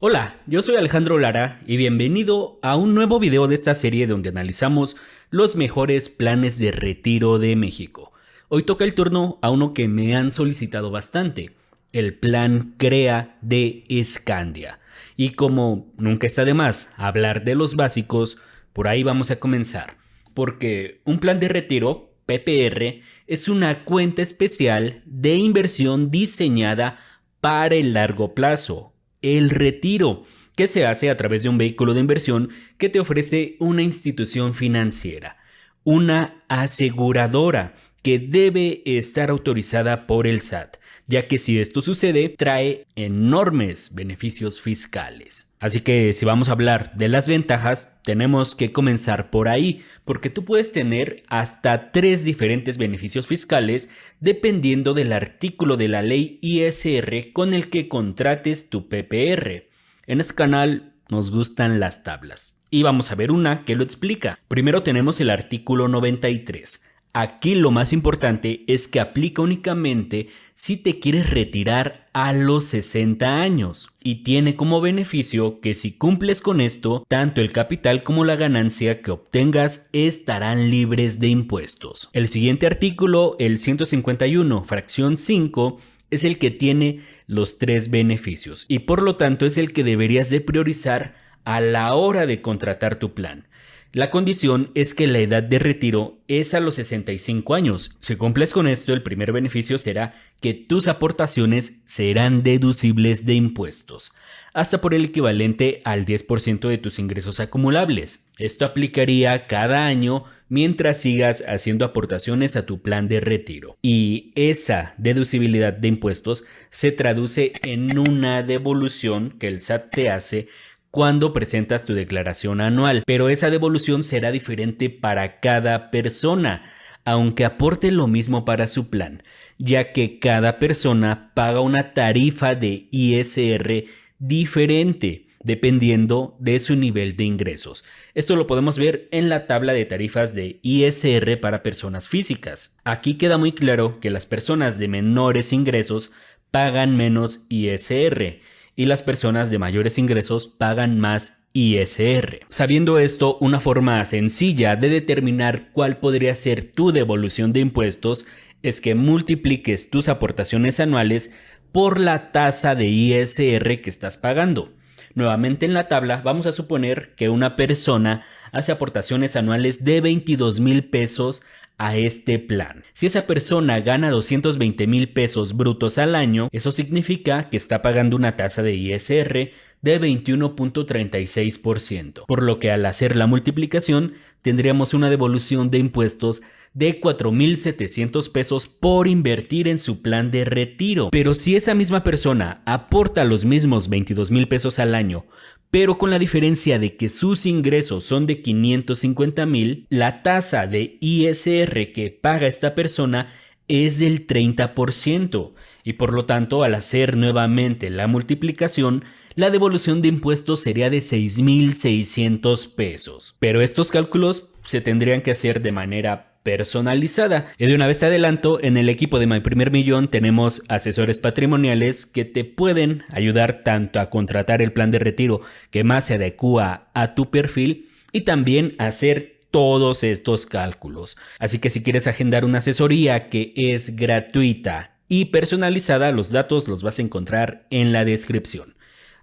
Hola, yo soy Alejandro Lara y bienvenido a un nuevo video de esta serie donde analizamos los mejores planes de retiro de México. Hoy toca el turno a uno que me han solicitado bastante, el plan CREA de Scandia. Y como nunca está de más hablar de los básicos, por ahí vamos a comenzar. Porque un plan de retiro, PPR, es una cuenta especial de inversión diseñada para el largo plazo, el retiro, que se hace a través de un vehículo de inversión que te ofrece una institución financiera, una aseguradora que debe estar autorizada por el SAT, ya que si esto sucede trae enormes beneficios fiscales. Así que si vamos a hablar de las ventajas, tenemos que comenzar por ahí, porque tú puedes tener hasta 3 diferentes beneficios fiscales dependiendo del artículo de la ley ISR con el que contrates tu PPR. En este canal nos gustan las tablas y vamos a ver una que lo explica. Primero tenemos el artículo 93. Aquí lo más importante es que aplica únicamente si te quieres retirar a los 60 años y tiene como beneficio que si cumples con esto, tanto el capital como la ganancia que obtengas estarán libres de impuestos. El siguiente artículo, el 151, fracción 5, es el que tiene los 3 beneficios y por lo tanto es el que deberías de priorizar a la hora de contratar tu plan. La condición es que la edad de retiro es a los 65 años. Si cumples con esto, el primer beneficio será que tus aportaciones serán deducibles de impuestos, hasta por el equivalente al 10% de tus ingresos acumulables. Esto aplicaría cada año mientras sigas haciendo aportaciones a tu plan de retiro. Y esa deducibilidad de impuestos se traduce en una devolución que el SAT te hace cuando presentas tu declaración anual, pero esa devolución será diferente para cada persona, aunque aporte lo mismo para su plan, ya que cada persona paga una tarifa de ISR diferente dependiendo de su nivel de ingresos. Esto lo podemos ver en la tabla de tarifas de ISR para personas físicas. Aquí queda muy claro que las personas de menores ingresos pagan menos ISR y las personas de mayores ingresos pagan más ISR. Sabiendo esto, una forma sencilla de determinar cuál podría ser tu devolución de impuestos es que multipliques tus aportaciones anuales por la tasa de ISR que estás pagando. Nuevamente en la tabla vamos a suponer que una persona hace aportaciones anuales de 22,000 pesos a este plan. Si esa persona gana 220,000 pesos brutos al año, eso significa que está pagando una tasa de ISR de 21.36%, por lo que al hacer la multiplicación tendríamos una devolución de impuestos de 4,700 pesos por invertir en su plan de retiro. Pero si esa misma persona aporta los mismos 22,000 pesos al año, pero con la diferencia de que sus ingresos son de 550,000, la tasa de ISR que paga esta persona es del 30% y por lo tanto al hacer nuevamente la multiplicación, la devolución de impuestos sería de 6,600 pesos. Pero estos cálculos se tendrían que hacer de manera personalizada. Y de una vez te adelanto, en el equipo de My Primer Millón tenemos asesores patrimoniales que te pueden ayudar tanto a contratar el plan de retiro que más se adecua a tu perfil y también a hacer todos estos cálculos. Así que si quieres agendar una asesoría que es gratuita y personalizada, los datos los vas a encontrar en la descripción.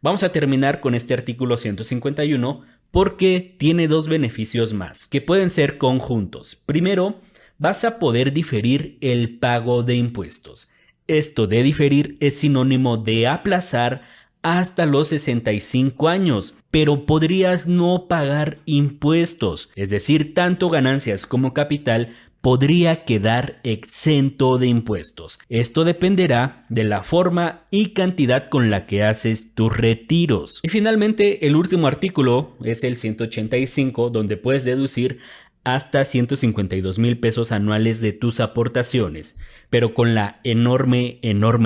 Vamos a terminar con este artículo 151 porque tiene 2 beneficios más que pueden ser conjuntos. Primero, vas a poder diferir el pago de impuestos. Esto de diferir es sinónimo de aplazar hasta los 65 años, pero podrías no pagar impuestos, es decir, tanto ganancias como capital podría quedar exento de impuestos. Esto dependerá de la forma y cantidad con la que haces tus retiros. Y finalmente, el último artículo es el 185, donde puedes deducir hasta 152,000 pesos anuales de tus aportaciones, pero con la enorme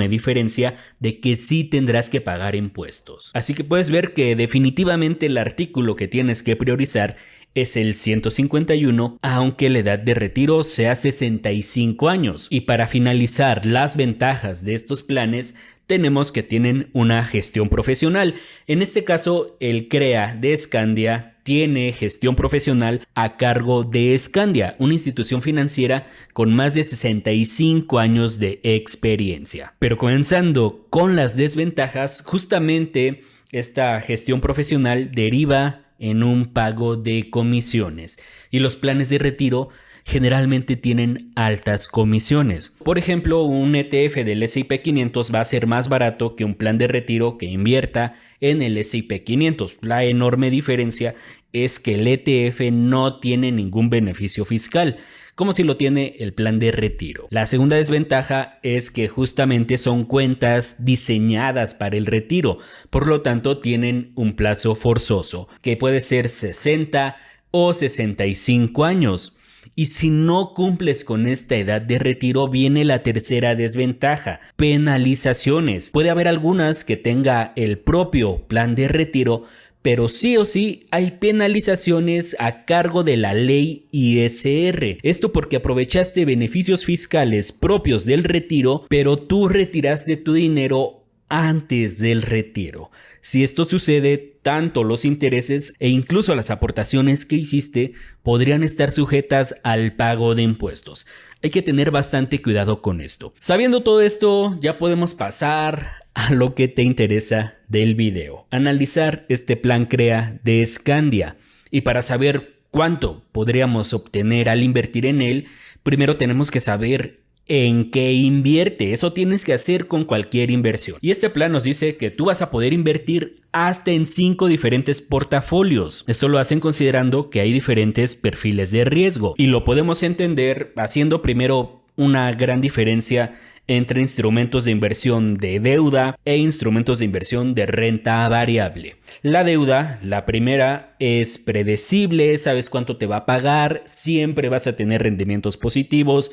diferencia de que sí tendrás que pagar impuestos. Así que puedes ver que definitivamente el artículo que tienes que priorizar es el 151, aunque la edad de retiro sea 65 años. Y para finalizar las ventajas de estos planes, tenemos que tienen una gestión profesional. En este caso, el CREA de Scandia tiene gestión profesional a cargo de Scandia, una institución financiera con más de 65 años de experiencia. Pero comenzando con las desventajas, justamente esta gestión profesional deriva en un pago de comisiones y los planes de retiro generalmente tienen altas comisiones. Por ejemplo, un ETF del S&P 500 va a ser más barato que un plan de retiro que invierta en el S&P 500. La enorme diferencia es que el ETF no tiene ningún beneficio fiscal, como si lo tiene el plan de retiro. La segunda desventaja es que justamente son cuentas diseñadas para el retiro, por lo tanto tienen un plazo forzoso, que puede ser 60 o 65 años. Y si no cumples con esta edad de retiro, viene la tercera desventaja: penalizaciones. Puede haber algunas que tenga el propio plan de retiro, pero sí o sí hay penalizaciones a cargo de la ley ISR. Esto porque aprovechaste beneficios fiscales propios del retiro, pero tú retiraste tu dinero antes del retiro. Si esto sucede, tanto los intereses e incluso las aportaciones que hiciste podrían estar sujetas al pago de impuestos. Hay que tener bastante cuidado con esto. Sabiendo todo esto, ya podemos pasar a lo que te interesa del video: analizar este plan CREA de Scandia. Y para saber cuánto podríamos obtener al invertir en él, primero tenemos que saber en qué invierte. Eso tienes que hacer con cualquier inversión. Y este plan nos dice que tú vas a poder invertir hasta en 5 diferentes portafolios. Esto lo hacen considerando que hay diferentes perfiles de riesgo. Y lo podemos entender haciendo primero una gran diferencia entre instrumentos de inversión de deuda e instrumentos de inversión de renta variable. La deuda, la primera, es predecible, sabes cuánto te va a pagar, siempre vas a tener rendimientos positivos,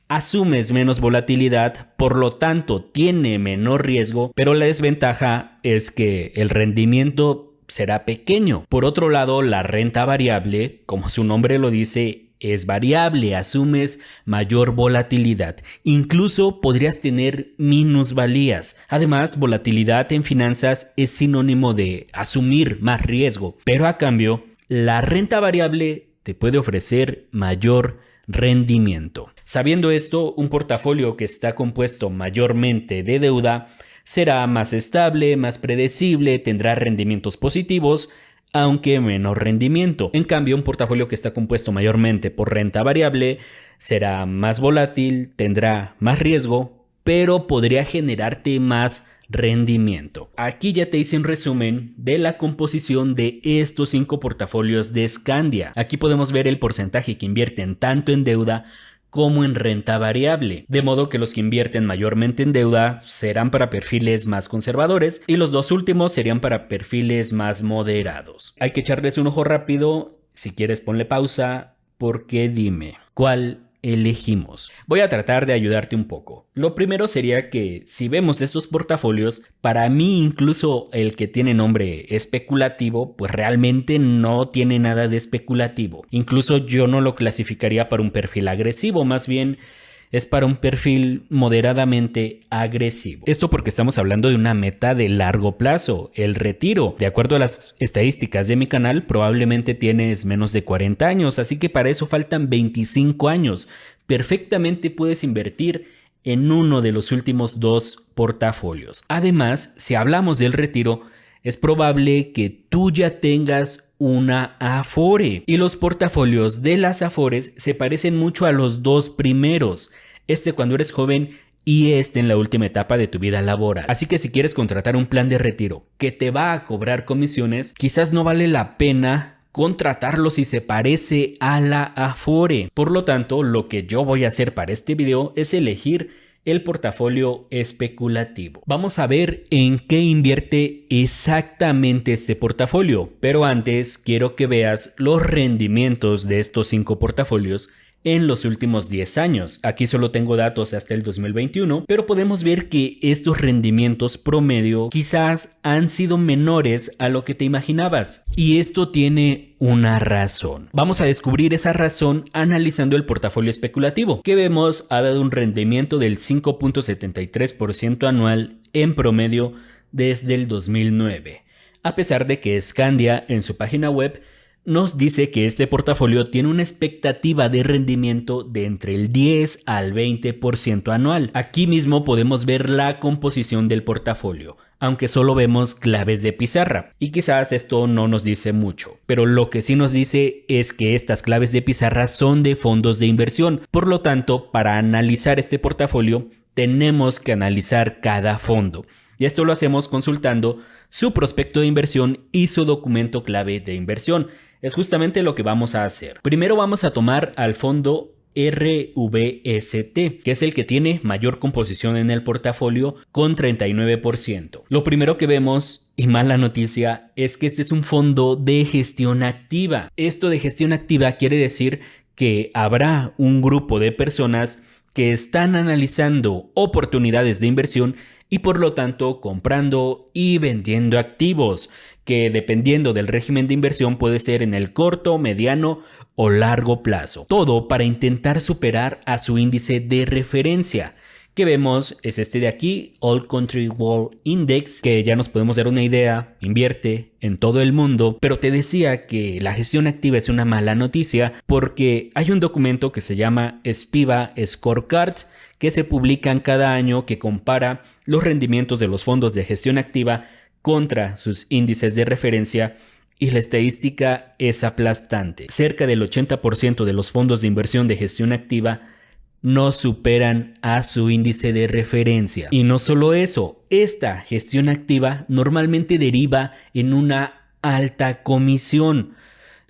asumes menos volatilidad, por lo tanto tiene menor riesgo, pero la desventaja es que el rendimiento será pequeño. Por otro lado, la renta variable, como su nombre lo dice, es variable, asumes mayor volatilidad, incluso podrías tener minusvalías. Además, volatilidad en finanzas es sinónimo de asumir más riesgo, pero a cambio, la renta variable te puede ofrecer mayor rendimiento. Sabiendo esto, un portafolio que está compuesto mayormente de deuda será más estable, más predecible, tendrá rendimientos positivos, aunque menor rendimiento. En cambio, un portafolio que está compuesto mayormente por renta variable será más volátil, tendrá más riesgo, pero podría generarte más rendimiento. Aquí ya te hice un resumen de la composición de estos 5 portafolios de Scandia. Aquí podemos ver el porcentaje que invierten tanto en deuda como en renta variable, de modo que los que invierten mayormente en deuda serán para perfiles más conservadores y los dos últimos serían para perfiles más moderados. Hay que echarles un ojo rápido, si quieres ponle pausa, porque dime, ¿cuál elegimos? Voy a tratar de ayudarte un poco. Lo primero sería que si vemos estos portafolios, para mí incluso el que tiene nombre especulativo, pues realmente no tiene nada de especulativo. Incluso yo no lo clasificaría para un perfil agresivo, más bien es para un perfil moderadamente agresivo. Esto porque estamos hablando de una meta de largo plazo, el retiro. De acuerdo a las estadísticas de mi canal, probablemente tienes menos de 40 años, así que para eso faltan 25 años. Perfectamente puedes invertir en uno de los últimos 2 portafolios. Además, si hablamos del retiro, es probable que tú ya tengas una Afore y los portafolios de las Afores se parecen mucho a los 2 primeros, este cuando eres joven y este en la última etapa de tu vida laboral. Así que si quieres contratar un plan de retiro que te va a cobrar comisiones, quizás no vale la pena contratarlo si se parece a la Afore. Por lo tanto, lo que yo voy a hacer para este video es elegir el portafolio especulativo. Vamos a ver en qué invierte exactamente este portafolio, pero antes quiero que veas los rendimientos de estos 5 portafolios en los últimos 10 años. Aquí solo tengo datos hasta el 2021, pero podemos ver que estos rendimientos promedio quizás han sido menores a lo que te imaginabas. Y esto tiene una razón. Vamos a descubrir esa razón analizando el portafolio especulativo, que vemos ha dado un rendimiento del 5.73% anual en promedio desde el 2009, a pesar de que Scandia en su página web nos dice que este portafolio tiene una expectativa de rendimiento de entre el 10 al 20% anual. Aquí mismo podemos ver la composición del portafolio, aunque solo vemos claves de pizarra, y quizás esto no nos dice mucho, pero lo que sí nos dice es que estas claves de pizarra son de fondos de inversión. Por lo tanto, para analizar este portafolio tenemos que analizar cada fondo, y esto lo hacemos consultando su prospecto de inversión y su documento clave de inversión. Es justamente lo que vamos a hacer. Primero vamos a tomar al fondo RVST, que es el que tiene mayor composición en el portafolio con 39%. Lo primero que vemos, y mala noticia, es que este es un fondo de gestión activa. Esto de gestión activa quiere decir que habrá un grupo de personas que están analizando oportunidades de inversión y por lo tanto comprando y vendiendo activos, que dependiendo del régimen de inversión puede ser en el corto, mediano o largo plazo. Todo para intentar superar a su índice de referencia, que vemos es este de aquí, All Country World Index, que ya nos podemos dar una idea, invierte en todo el mundo. Pero te decía que la gestión activa es una mala noticia porque hay un documento que se llama SPIVA Scorecard, que se publican cada año, que compara los rendimientos de los fondos de gestión activa contra sus índices de referencia, y la estadística es aplastante. Cerca del 80% de los fondos de inversión de gestión activa no superan a su índice de referencia. Y no solo eso, esta gestión activa normalmente deriva en una alta comisión,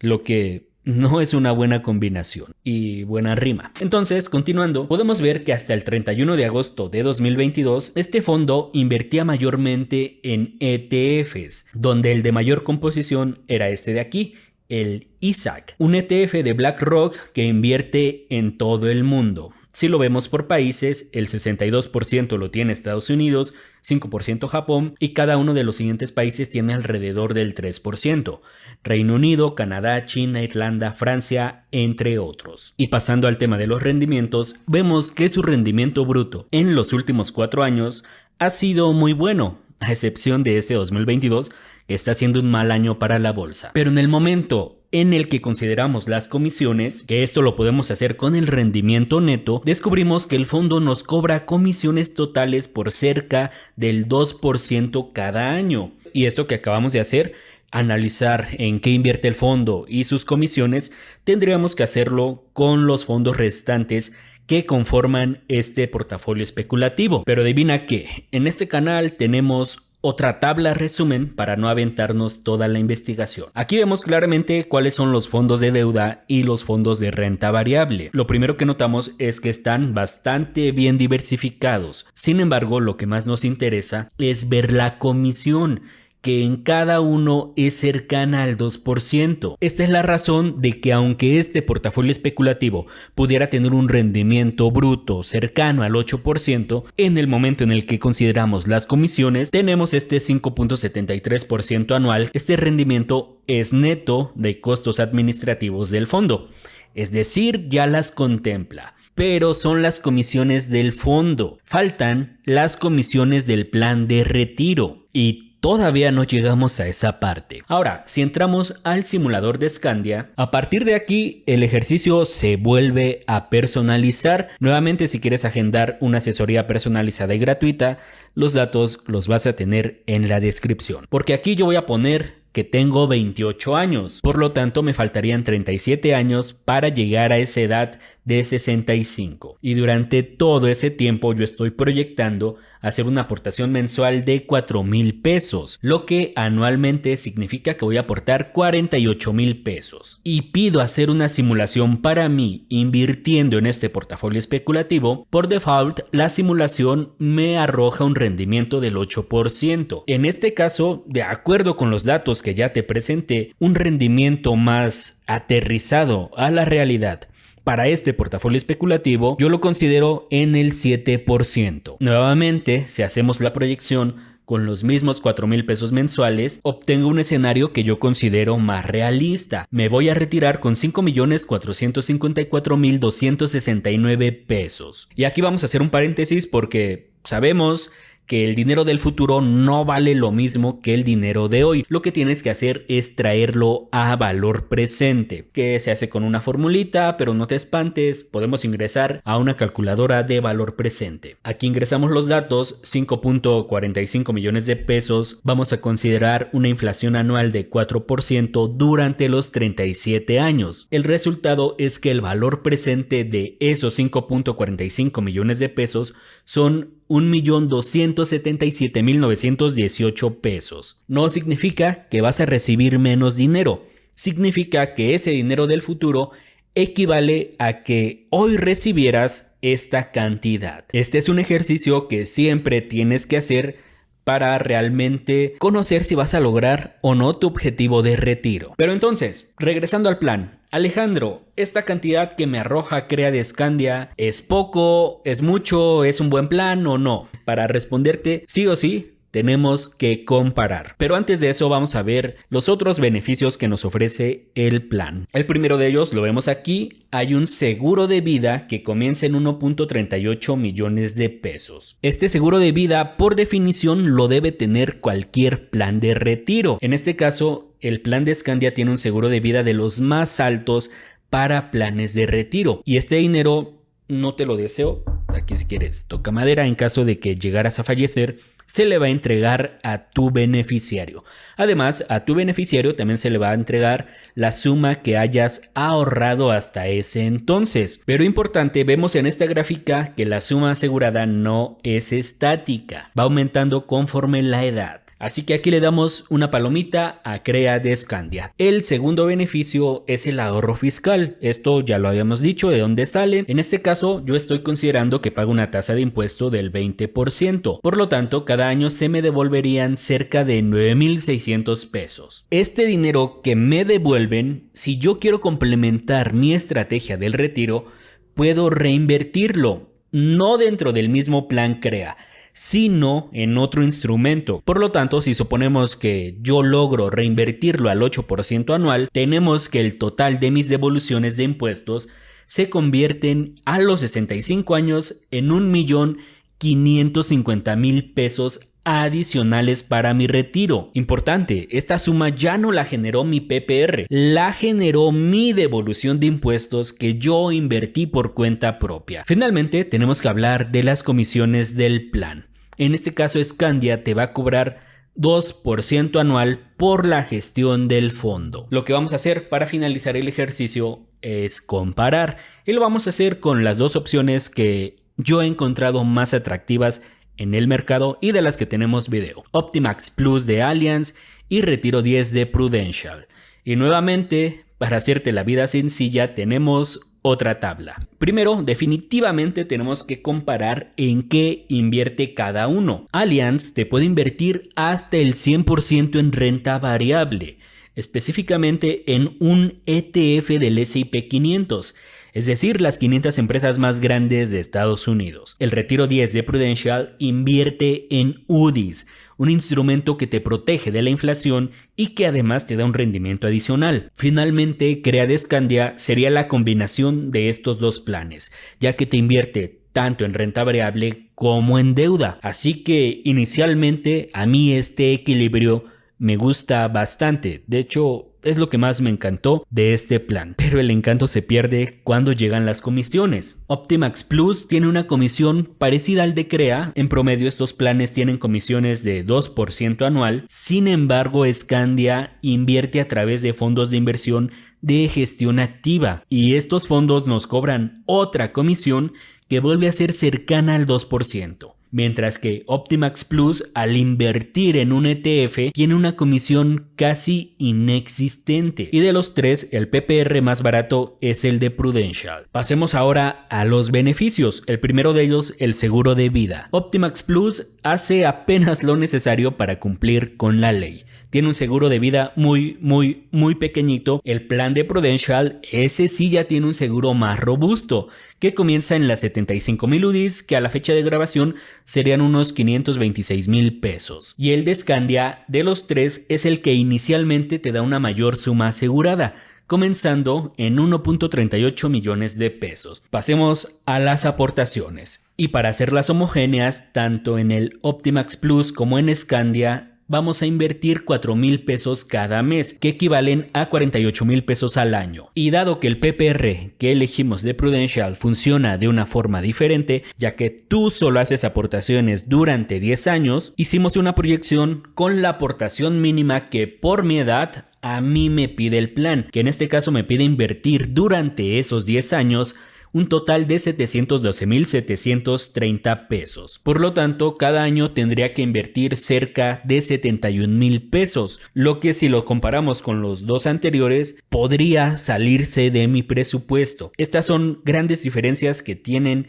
lo que no es una buena combinación y buena rima. Entonces, continuando, podemos ver que hasta el 31 de agosto de 2022, este fondo invertía mayormente en ETFs, donde el de mayor composición era este de aquí, el ISAC, un ETF de BlackRock que invierte en todo el mundo. Si lo vemos por países, el 62% lo tiene Estados Unidos, 5% Japón, y cada uno de los siguientes países tiene alrededor del 3%. Reino Unido, Canadá, China, Irlanda, Francia, entre otros. Y pasando al tema de los rendimientos, vemos que su rendimiento bruto en los últimos 4 años ha sido muy bueno, a excepción de este 2022, que está siendo un mal año para la bolsa. Pero en el momento en el que consideramos las comisiones, que esto lo podemos hacer con el rendimiento neto, descubrimos que el fondo nos cobra comisiones totales por cerca del 2% cada año. Y esto que acabamos de hacer, analizar en qué invierte el fondo y sus comisiones, tendríamos que hacerlo con los fondos restantes que conforman este portafolio especulativo. Pero adivina qué, en este canal tenemos otra tabla resumen para no aventarnos toda la investigación. Aquí vemos claramente cuáles son los fondos de deuda y los fondos de renta variable. Lo primero que notamos es que están bastante bien diversificados. Sin embargo, lo que más nos interesa es ver la comisión, que en cada uno es cercana al 2%. Esta es la razón de que aunque este portafolio especulativo pudiera tener un rendimiento bruto cercano al 8%, en el momento en el que consideramos las comisiones, tenemos este 5.73% anual. Este rendimiento es neto de costos administrativos del fondo, es decir, ya las contempla. Pero son las comisiones del fondo. Faltan las comisiones del plan de retiro y todavía no llegamos a esa parte. Ahora, si entramos al simulador de Scandia, a partir de aquí el ejercicio se vuelve a personalizar. Nuevamente, si quieres agendar una asesoría personalizada y gratuita, los datos los vas a tener en la descripción. Porque aquí yo voy a poner que tengo 28 años, por lo tanto me faltarían 37 años para llegar a esa edad de 65, y durante todo ese tiempo yo estoy proyectando hacer una aportación mensual de 4,000 pesos, lo que anualmente significa que voy a aportar 48,000 pesos, y pido hacer una simulación para mí invirtiendo en este portafolio especulativo. Por default, la simulación me arroja un rendimiento del 8%. En este caso, de acuerdo con los datos que ya te presenté, un rendimiento más aterrizado a la realidad para este portafolio especulativo yo lo considero en el 7%. Nuevamente, si hacemos la proyección con los mismos 4,000 pesos mensuales, obtengo un escenario que yo considero más realista. Me voy a retirar con 5,454,269 pesos. Y aquí vamos a hacer un paréntesis porque sabemos que el dinero del futuro no vale lo mismo que el dinero de hoy. Lo que tienes que hacer es traerlo a valor presente, que se hace con una formulita, pero no te espantes, podemos ingresar a una calculadora de valor presente. Aquí ingresamos los datos, 5.45 millones de pesos, vamos a considerar una inflación anual de 4% durante los 37 años. El resultado es que el valor presente de esos 5.45 millones de pesos son 1,277,918 pesos. No significa que vas a recibir menos dinero, significa que ese dinero del futuro equivale a que hoy recibieras esta cantidad. Este es un ejercicio que siempre tienes que hacer para realmente conocer si vas a lograr o no tu objetivo de retiro. Pero entonces, regresando al plan. Alejandro, ¿esta cantidad que me arroja Crea de Scandia es poco, es mucho, es un buen plan o no? Para responderte sí o sí, tenemos que comparar. Pero antes de eso vamos a ver los otros beneficios que nos ofrece el plan. El primero de ellos lo vemos aquí. Hay un seguro de vida que comienza en 1.38 millones de pesos. Este seguro de vida por definición lo debe tener cualquier plan de retiro. En este caso, el plan de Scandia tiene un seguro de vida de los más altos para planes de retiro. Y este dinero no te lo deseo. Aquí si quieres, toca madera, en caso de que llegaras a fallecer, se le va a entregar a tu beneficiario. Además, a tu beneficiario también se le va a entregar la suma que hayas ahorrado hasta ese entonces. Pero importante, vemos en esta gráfica que la suma asegurada no es estática, va aumentando conforme la edad. Así que aquí le damos una palomita a Crea de Scandia. El segundo beneficio es el ahorro fiscal. Esto ya lo habíamos dicho, de dónde sale. En este caso, yo estoy considerando que pago una tasa de impuesto del 20%. Por lo tanto, cada año se me devolverían cerca de 9,600 pesos. Este dinero que me devuelven, si yo quiero complementar mi estrategia del retiro, puedo reinvertirlo, no dentro del mismo plan Crea, sino en otro instrumento. Por lo tanto, si suponemos que yo logro reinvertirlo al 8% anual, tenemos que el total de mis devoluciones de impuestos se convierten a los 65 años en 1,550,000 pesos adicionales para mi retiro. Importante, esta suma ya no la generó mi PPR, la generó mi devolución de impuestos que yo invertí por cuenta propia. Finalmente, tenemos que hablar de las comisiones del plan. En este caso, Scandia te va a cobrar 2% anual por la gestión del fondo. Lo que vamos a hacer para finalizar el ejercicio es comparar, y lo vamos a hacer con las dos opciones que yo he encontrado más atractivas en el mercado y de las que tenemos video: Optimax Plus de Allianz y Retiro 10 de Prudential. Y nuevamente, para hacerte la vida sencilla, tenemos otra tabla. Primero, definitivamente tenemos que comparar en qué invierte cada uno. Allianz te puede invertir hasta el 100% en renta variable, específicamente en un ETF del S&P 500. Es decir, las 500 empresas más grandes de Estados Unidos. El Retiro 10 de Prudential invierte en UDIs, un instrumento que te protege de la inflación y que además te da un rendimiento adicional. Finalmente, Crea de Scandia sería la combinación de estos dos planes, ya que te invierte tanto en renta variable como en deuda. Así que inicialmente a mí este equilibrio me gusta bastante. De hecho, es lo que más me encantó de este plan. Pero el encanto se pierde cuando llegan las comisiones. Optimax Plus tiene una comisión parecida al de Crea. En promedio, estos planes tienen comisiones de 2% anual. Sin embargo, Scandia invierte a través de fondos de inversión de gestión activa, y estos fondos nos cobran otra comisión que vuelve a ser cercana al 2%. Mientras que Optimax Plus, al invertir en un ETF, tiene una comisión casi inexistente. Y de los tres, el PPR más barato es el de Prudential. Pasemos ahora a los beneficios. El primero de ellos, el seguro de vida. Optimax Plus hace apenas lo necesario para cumplir con la ley. tiene un seguro de vida muy pequeñito. El plan de Prudential, ese sí ya tiene un seguro más robusto, que comienza en las 75,000 UDIs, que a la fecha de grabación serían unos 526,000 pesos. Y el de Scandia, de los tres, es el que inicialmente te da una mayor suma asegurada, comenzando en 1.38 millones de pesos. Pasemos a las aportaciones. Y para hacerlas homogéneas, tanto en el Optimax Plus como en Scandia, vamos a invertir 4,000 pesos cada mes, que equivalen a 48,000 pesos al año. Y dado que el PPR que elegimos de Prudential funciona de una forma diferente, ya que tú solo haces aportaciones durante 10 años, hicimos una proyección con la aportación mínima que por mi edad a mí me pide el plan, que en este caso me pide invertir durante esos 10 años un total de 712,730 pesos. Por lo tanto, cada año tendría que invertir cerca de 71,000 pesos, lo que si lo comparamos con los dos anteriores, podría salirse de mi presupuesto. Estas son grandes diferencias que tienen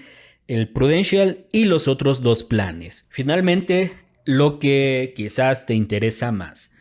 el Prudential y los otros dos planes. Finalmente, lo que quizás te interesa más: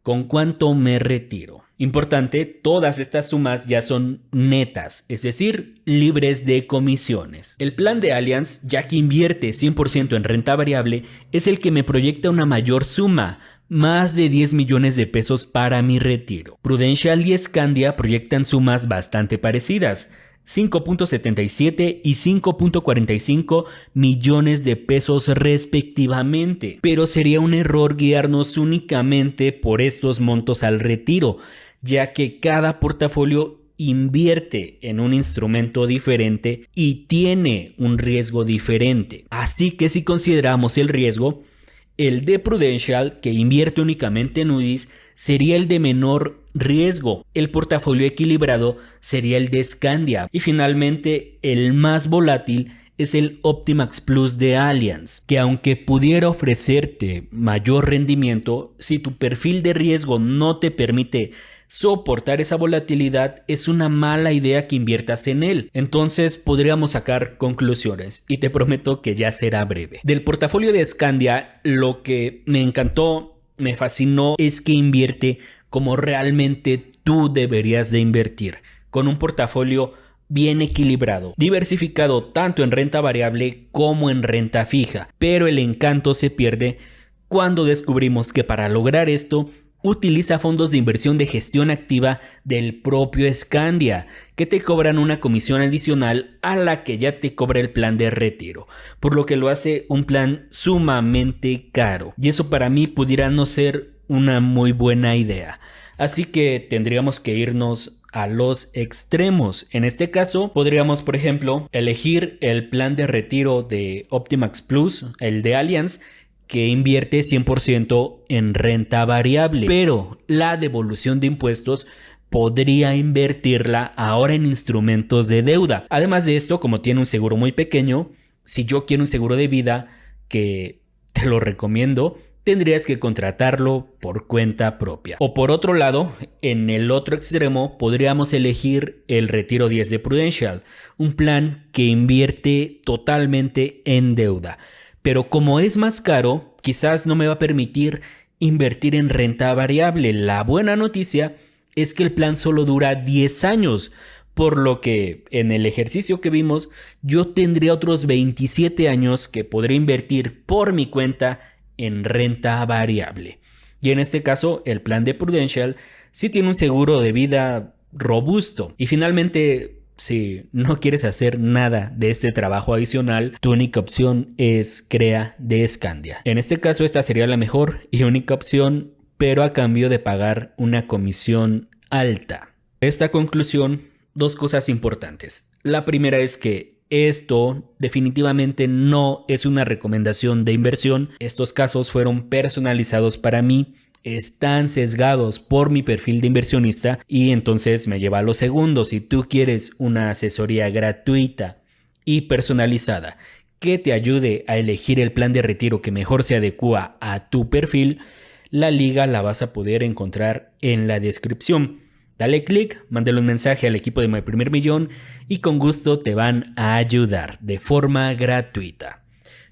¿con cuánto me retiro? Importante, todas estas sumas ya son netas, es decir, libres de comisiones. El plan de Allianz, ya que invierte 100% en renta variable, es el que me proyecta una mayor suma, más de 10 millones de pesos para mi retiro. Prudential y Scandia proyectan sumas bastante parecidas, 5.77 y 5.45 millones de pesos respectivamente. Pero sería un error guiarnos únicamente por estos montos al retiro, ya que cada portafolio invierte en un instrumento diferente y tiene un riesgo diferente. Así que si consideramos el riesgo, el de Prudential, que invierte únicamente en UDIs, sería el de menor riesgo. El portafolio equilibrado sería el de Scandia. Y finalmente, el más volátil es el Optimax Plus de Allianz, que aunque pudiera ofrecerte mayor rendimiento, si tu perfil de riesgo no te permite soportar esa volatilidad, es una mala idea que inviertas en él. Entonces podríamos sacar conclusiones y te prometo que ya será breve. Del portafolio de Scandia, lo que me encantó, me fascinó, es que invierte como realmente tú deberías de invertir, con un portafolio bien equilibrado, diversificado tanto en renta variable como en renta fija. Pero el encanto se pierde cuando descubrimos que para lograr esto utiliza fondos de inversión de gestión activa del propio Scandia, que te cobran una comisión adicional a la que ya te cobra el plan de retiro, por lo que lo hace un plan sumamente caro. Y eso para mí pudiera no ser una muy buena idea. Así que tendríamos que irnos a los extremos. En este caso, podríamos, por ejemplo, elegir el plan de retiro de Optimax Plus, el de Allianz, que invierte 100% en renta variable, pero la devolución de impuestos podría invertirla ahora en instrumentos de deuda. Además de esto, como tiene un seguro muy pequeño, si yo quiero un seguro de vida, que te lo recomiendo, tendrías que contratarlo por cuenta propia. O por otro lado, en el otro extremo, podríamos elegir el Retiro 10 de Prudential, un plan que invierte totalmente en deuda. Pero como es más caro, quizás no me va a permitir invertir en renta variable. La buena noticia es que el plan solo dura 10 años, por lo que en el ejercicio que vimos, yo tendría otros 27 años que podré invertir por mi cuenta en renta variable. Y en este caso, el plan de Prudential sí tiene un seguro de vida robusto. Y finalmente, si no quieres hacer nada de este trabajo adicional, tu única opción es CREA de Scandia. En este caso, esta sería la mejor y única opción, pero a cambio de pagar una comisión alta. De esta conclusión, dos cosas importantes. La primera es que esto definitivamente no es una recomendación de inversión. Estos casos fueron personalizados para mí, están sesgados por mi perfil de inversionista y entonces me lleva a lo segundo. Si tú quieres una asesoría gratuita y personalizada que te ayude a elegir el plan de retiro que mejor se adecua a tu perfil, la liga la vas a poder encontrar en la descripción. Dale clic, mándale un mensaje al equipo de Mi Primer Millón y con gusto te van a ayudar de forma gratuita.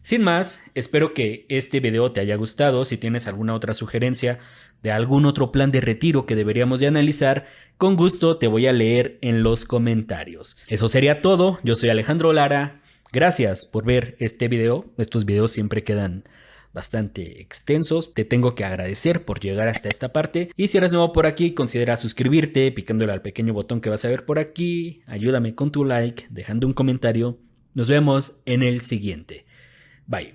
Sin más, espero que este video te haya gustado. Si tienes alguna otra sugerencia de algún otro plan de retiro que deberíamos de analizar, con gusto te voy a leer en los comentarios. Eso sería todo. Yo soy Alejandro Lara. Gracias por ver este video. Estos videos siempre quedan bastante extensos. Te tengo que agradecer por llegar hasta esta parte. Y si eres nuevo por aquí, considera suscribirte picándole al pequeño botón que vas a ver por aquí. Ayúdame con tu like, dejando un comentario. Nos vemos en el siguiente. Bye.